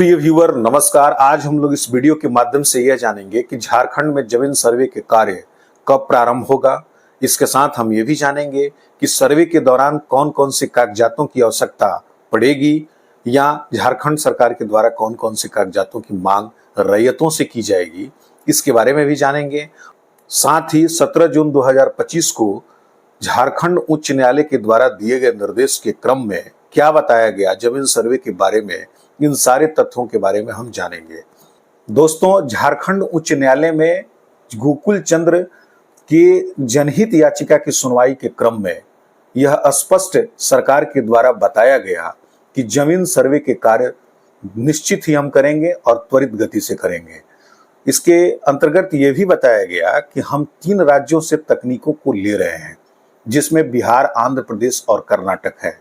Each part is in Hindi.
प्रिय व्यूअर नमस्कार। आज हम लोग इस वीडियो के माध्यम से यह जानेंगे कि झारखंड में जमीन सर्वे के कार्य कब प्रारंभ होगा। इसके साथ हम ये भी जानेंगे कि सर्वे के दौरान कौन कौन से कागजातों की आवश्यकता पड़ेगी या झारखंड सरकार के द्वारा कौन कौन से कागजातों की मांग रैयतों से की जाएगी, इसके बारे में भी जानेंगे। साथ ही 17 जून 2025 को झारखंड उच्च न्यायालय के द्वारा दिए गए निर्देश के क्रम में क्या बताया गया जमीन सर्वे के बारे में, इन सारे तथ्यों के बारे में हम जानेंगे। दोस्तों, झारखंड उच्च न्यायालय में गोकुल चंद्र के जनहित याचिका की सुनवाई के क्रम में यह स्पष्ट सरकार के द्वारा बताया गया कि जमीन सर्वे के कार्य निश्चित ही हम करेंगे और त्वरित गति से करेंगे। इसके अंतर्गत यह भी बताया गया कि हम 3 राज्यों से तकनीकों को ले रहे हैं, जिसमें बिहार, आंध्र प्रदेश और कर्नाटक है।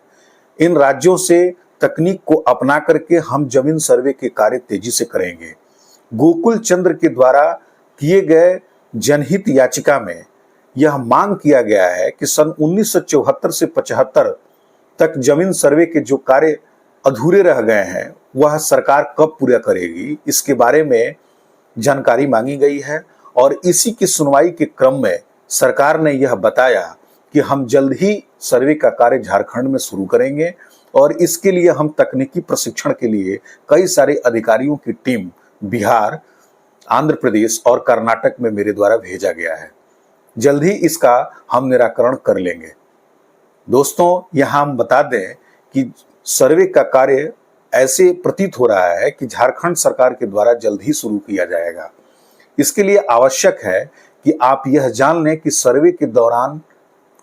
इन राज्यों से तकनीक को अपना करके हम जमीन सर्वे के कार्य तेजी से करेंगे। गोकुल चंद्र के द्वारा किए गए जनहित याचिका में यह मांग किया गया है कि सन 1974 से 75 तक जमीन सर्वे के जो कार्य अधूरे रह गए हैं वह सरकार कब पूरा करेगी, इसके बारे में जानकारी मांगी गई है। और इसी की सुनवाई के क्रम में सरकार ने यह बताया कि हम जल्द ही सर्वे का कार्य झारखंड में शुरू करेंगे और इसके लिए हम तकनीकी प्रशिक्षण के लिए कई सारे अधिकारियों की टीम बिहार, आंध्र प्रदेश और कर्नाटक में मेरे द्वारा भेजा गया है। जल्द ही इसका हम निराकरण कर लेंगे। दोस्तों, यहाँ हम बता दें कि सर्वे का कार्य ऐसे प्रतीत हो रहा है कि झारखंड सरकार के द्वारा जल्द ही शुरू किया जाएगा। इसके लिए आवश्यक है कि आप यह जान लें कि सर्वे के दौरान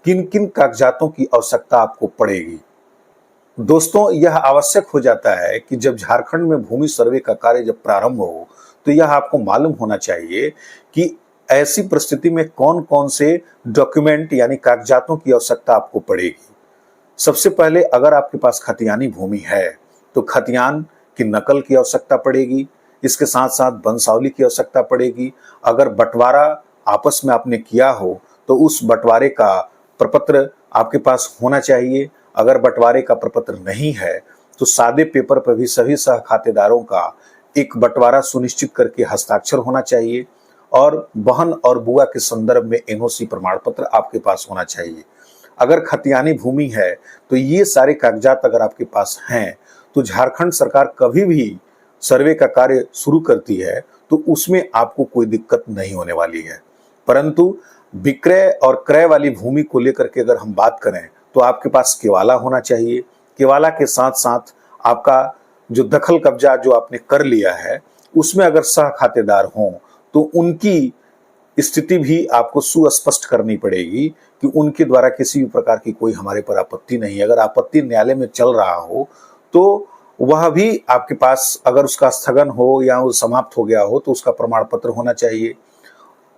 किन किन कागजातों की आवश्यकता आपको पड़ेगी। दोस्तों, यह आवश्यक हो जाता है कि जब झारखंड में भूमि सर्वे का कार्य जब प्रारंभ हो तो यह आपको मालूम होना चाहिए कि ऐसी परिस्थिति में कौन कौन से डॉक्यूमेंट यानी कागजातों की आवश्यकता आपको पड़ेगी। सबसे पहले, अगर आपके पास खतियानी भूमि है तो खतियान की नकल की आवश्यकता पड़ेगी। इसके साथ साथ वंशावली की आवश्यकता पड़ेगी। अगर बंटवारा आपस में आपने किया हो तो उस बंटवारे का प्रपत्र आपके पास होना चाहिए। अगर बंटवारे का प्रपत्र नहीं है तो सादे पेपर पर भी सभी सह खातेदारों का एक बंटवारा सुनिश्चित करके हस्ताक्षर होना चाहिए। और बहन और बुआ के संदर्भ में एनओसी प्रमाण पत्र आपके पास होना चाहिए। अगर खतियानी भूमि है तो ये सारे कागजात अगर आपके पास हैं तो झारखंड सरकार कभी भी सर्वे का कार्य शुरू करती है तो उसमें आपको कोई दिक्कत नहीं होने वाली है। परंतु विक्रय और क्रय वाली भूमि को लेकर के अगर हम बात करें तो आपके पास केवाला होना चाहिए। केवाला के साथ साथ आपका जो दखल कब्जा जो आपने कर लिया है उसमें अगर सह खातेदार हों तो उनकी स्थिति भी आपको सुस्पष्ट करनी पड़ेगी कि उनके द्वारा किसी भी प्रकार की कोई हमारे पर आपत्ति नहीं है। अगर आपत्ति न्यायालय में चल रहा हो तो वह भी आपके पास, अगर उसका स्थगन हो या वो समाप्त हो गया हो तो उसका प्रमाण पत्र होना चाहिए।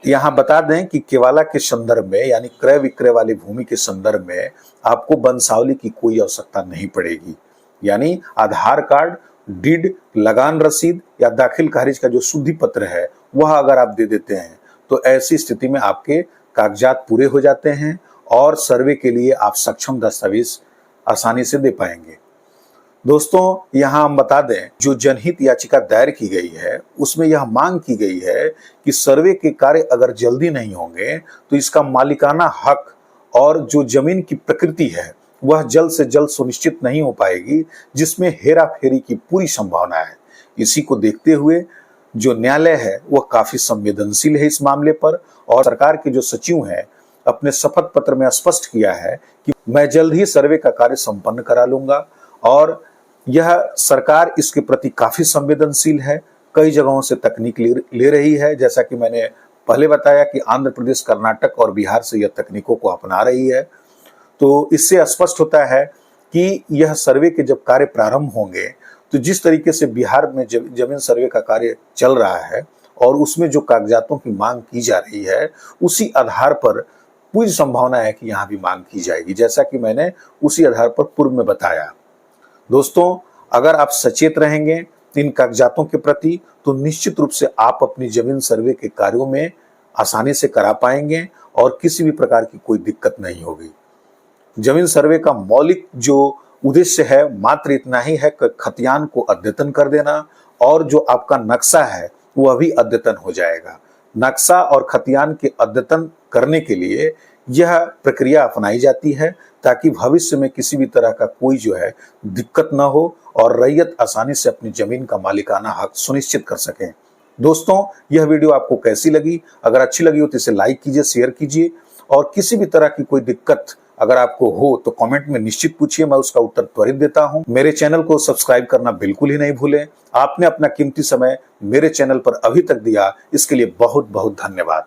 यहाँ बता दें कि केवाला के संदर्भ में यानी क्रय विक्रय वाली भूमि के संदर्भ में आपको वंशावली की कोई आवश्यकता नहीं पड़ेगी। यानी आधार कार्ड, डीड, लगान रसीद या दाखिल खारिज का जो शुद्धि पत्र है वह अगर आप दे देते हैं तो ऐसी स्थिति में आपके कागजात पूरे हो जाते हैं और सर्वे के लिए आप सक्षम दस्तावेज आसानी से दे पाएंगे। दोस्तों, यहाँ हम बता दें जो जनहित याचिका दायर की गई है उसमें यह मांग की गई है कि सर्वे के कार्य अगर जल्दी नहीं होंगे तो इसका मालिकाना हक और जो जमीन की प्रकृति है वह जल्द से जल्द सुनिश्चित नहीं हो पाएगी, जिसमें हेरा फेरी की पूरी संभावना है। इसी को देखते हुए जो न्यायालय है वह काफी संवेदनशील है इस मामले पर और सरकार के जो सचिव हैं अपने शपथ पत्र में स्पष्ट किया है कि मैं जल्द ही सर्वे का कार्य संपन्न करा लूंगा। और यह सरकार इसके प्रति काफी संवेदनशील है, कई जगहों से तकनीक ले रही है। जैसा कि मैंने पहले बताया कि आंध्र प्रदेश, कर्नाटक और बिहार से यह तकनीकों को अपना रही है। तो इससे स्पष्ट होता है कि यह सर्वे के जब कार्य प्रारंभ होंगे तो जिस तरीके से बिहार में जमीन सर्वे का कार्य चल रहा है और उसमें जो कागजातों की मांग की जा रही है उसी आधार पर पूरी संभावना है कि यहाँ भी मांग की जाएगी, जैसा कि मैंने उसी आधार पर पूर्व में बताया। दोस्तों, अगर आप सचेत रहेंगे इन कागजातों के प्रति तो निश्चित रूप से आप अपनी जमीन सर्वे के कार्यों में आसानी से करा पाएंगे और किसी भी प्रकार की कोई दिक्कत नहीं होगी। जमीन सर्वे का मौलिक जो उद्देश्य है मात्र इतना ही है कि खतियान को अद्यतन कर देना, और जो आपका नक्शा है वह भी अद्यतन हो जाएगा। नक्शा और खतियान के अद्यतन करने के लिए यह प्रक्रिया अपनाई जाती है ताकि भविष्य में किसी भी तरह का कोई जो है दिक्कत न हो और रैयत आसानी से अपनी जमीन का मालिकाना हक सुनिश्चित कर सकें। दोस्तों, यह वीडियो आपको कैसी लगी? अगर अच्छी लगी हो तो इसे लाइक कीजिए, शेयर कीजिए, और किसी भी तरह की कोई दिक्कत अगर आपको हो तो कमेंट में निश्चित पूछिए, मैं उसका उत्तर त्वरित देता हूं। मेरे चैनल को सब्सक्राइब करना बिल्कुल ही नहीं भूलें। आपने अपना कीमती समय मेरे चैनल पर अभी तक दिया, इसके लिए बहुत बहुत धन्यवाद।